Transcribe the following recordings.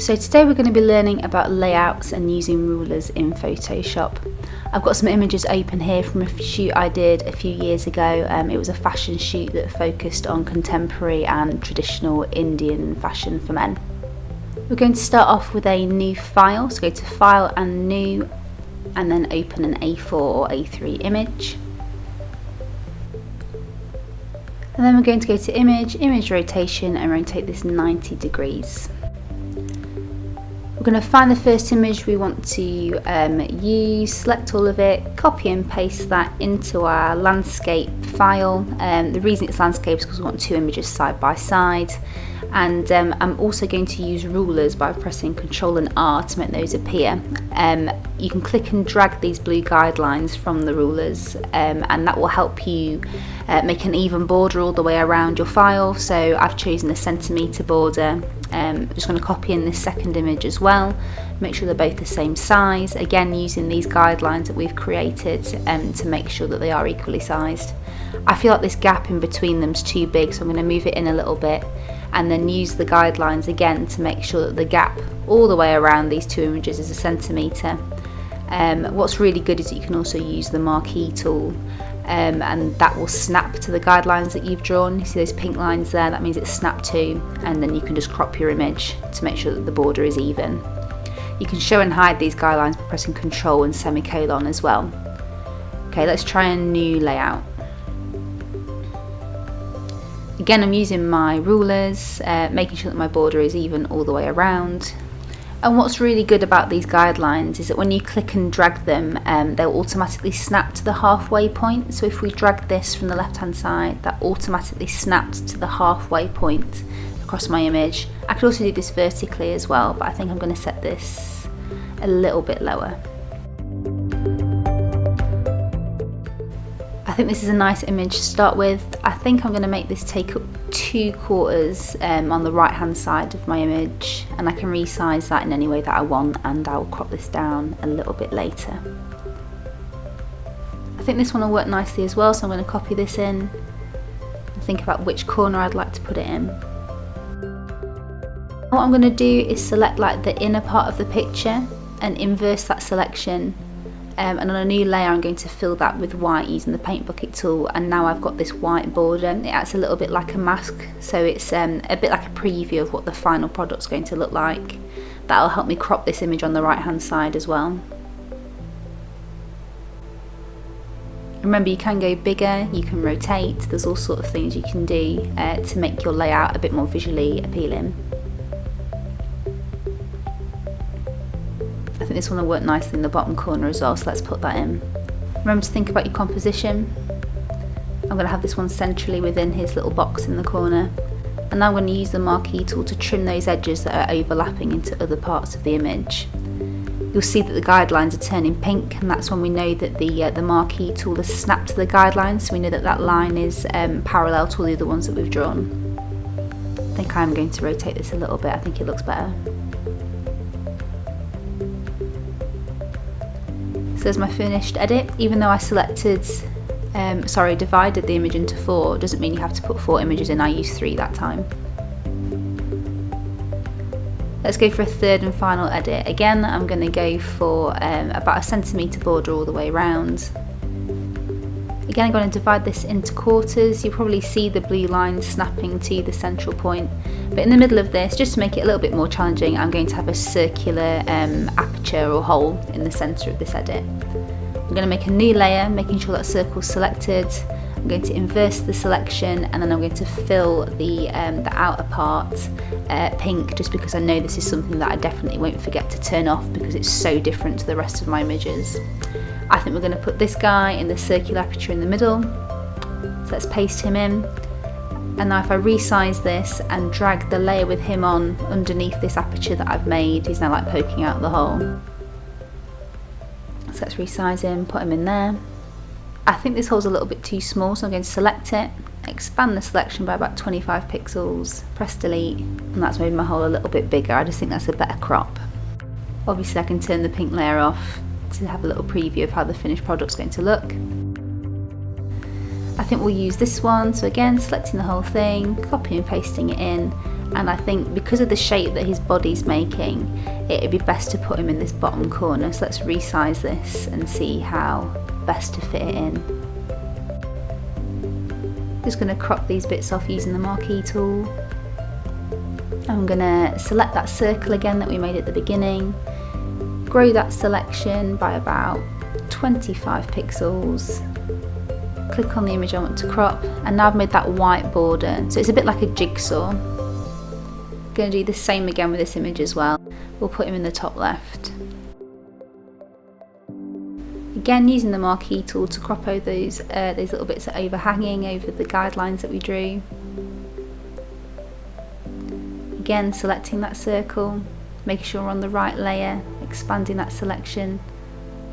So today we're going to be learning about layouts and using rulers in Photoshop. I've got some images open here from a shoot I did a few years ago. It was a fashion shoot that focused on contemporary and traditional Indian fashion for men. We're going to start off with a new file, so go to File and New, and then open an A4 or A3 image. And then we're going to go to Image Rotation, and rotate this 90 degrees. We're going to find the first image we want to use, select all of it, copy and paste that into our landscape file. The reason it's landscape is because we want two images side by side. And I'm also going to use rulers by pressing Ctrl and R to make those appear. You can click and drag these blue guidelines from the rulers, and that will help you make an even border all the way around your file. So I've chosen a centimetre border. I'm just going to copy in this second image as well, make sure they're both the same size, again using these guidelines that we've created to make sure that they are equally sized. I feel like this gap in between them is too big, so I'm going to move it in a little bit and then use the guidelines again to make sure that the gap all the way around these two images is a centimetre. What's really good is that you can also use the marquee tool, and that will snap to the guidelines that you've drawn. You see those pink lines there? That means it's snapped to, and then you can just crop your image to make sure that the border is even. You can show and hide these guidelines by pressing Ctrl and semicolon as well. Okay, let's try a new layout. Again, I'm using my rulers, making sure that my border is even all the way around. And what's really good about these guidelines is that when you click and drag them, they'll automatically snap to the halfway point. So if we drag this from the left hand side, that automatically snaps to the halfway point across my image. I could also do this vertically as well, but I think I'm going to set this a little bit lower. I think this is a nice image to start with. I think I'm going to make this take up 2/4 on the right hand side of my image, and I can resize that in any way that I want, and I'll crop this down a little bit later. I think this one will work nicely as well, so I'm going to copy this in and think about which corner I'd like to put it in. What I'm going to do is select like the inner part of the picture and inverse that selection. And on a new layer I'm going to fill that with white using the paint bucket tool, and now I've got this white border. It acts a little bit like a mask, so it's a bit like a preview of what the final product's going to look like. That'll help me crop this image on the right hand side as well. Remember, you can go bigger, you can rotate, there's all sorts of things you can do to make your layout a bit more visually appealing. I think this one will work nicely in the bottom corner as well, so let's put that in. Remember to think about your composition. I'm going to have this one centrally within his little box in the corner, and now I'm going to use the marquee tool to trim those edges that are overlapping into other parts of the image. You'll see that the guidelines are turning pink, and that's when we know that the marquee tool has snapped to the guidelines, so we know that that line is parallel to all the other ones that we've drawn. I think I'm going to rotate this a little bit, I think it looks better. So there's my finished edit. Even though I divided the image into 4, doesn't mean you have to put 4 images in. I used 3 that time. Let's go for a third and final edit. Again, I'm going to go for about a centimetre border all the way around. Again, I'm going to divide this into quarters. You'll probably see the blue line snapping to the central point. But in the middle of this, just to make it a little bit more challenging, I'm going to have a circular aperture or hole in the centre of this edit. I'm going to make a new layer, making sure that circle's selected. I'm going to inverse the selection, and then I'm going to fill the outer part pink, just because I know this is something that I definitely won't forget to turn off because it's so different to the rest of my images. I think we're going to put this guy in the circular aperture in the middle. So let's paste him in. And now if I resize this and drag the layer with him on underneath this aperture that I've made, he's now like poking out the hole. So let's resize him, put him in there. I think this hole's a little bit too small, so I'm going to select it, expand the selection by about 25 pixels, press delete, and that's made my hole a little bit bigger. I just think that's a better crop. Obviously I can turn the pink layer off to have a little preview of how the finished product's going to look. I think we'll use this one, so again selecting the whole thing, copying and pasting it in, and I think because of the shape that his body's making, it'd be best to put him in this bottom corner. So let's resize this and see how best to fit it in. Just going to crop these bits off using the marquee tool. I'm going to select that circle again that we made at the beginning, grow that selection by about 25 pixels, click on the image I want to crop, and now I've made that white border, so it's a bit like a jigsaw. I'm going to do the same again with this image as well. We'll put him in the top left. Again, using the marquee tool to crop over those little bits that are overhanging over the guidelines that we drew. Again, selecting that circle, making sure we're on the right layer, expanding that selection,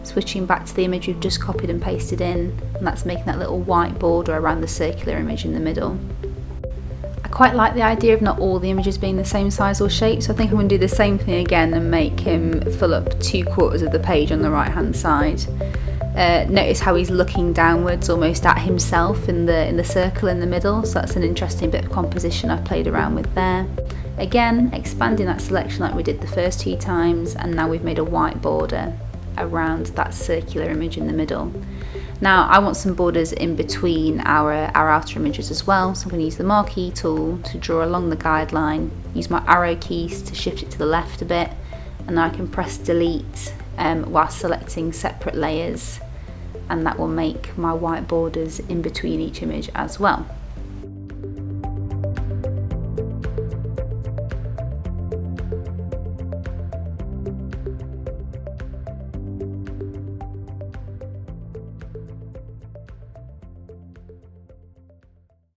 switching back to the image we've just copied and pasted in, and that's making that little white border around the circular image in the middle. I quite like the idea of not all the images being the same size or shape, so I think I'm going to do the same thing again and make him fill up 3/4 of the page on the right hand side. Notice how he's looking downwards almost at himself in the circle in the middle, so that's an interesting bit of composition I've played around with there. Again, expanding that selection like we did the first 2 times, and now we've made a white border around that circular image in the middle. Now I want some borders in between our outer images as well, so I'm going to use the marquee tool to draw along the guideline, use my arrow keys to shift it to the left a bit, and now I can press delete while selecting separate layers, and that will make my white borders in between each image as well.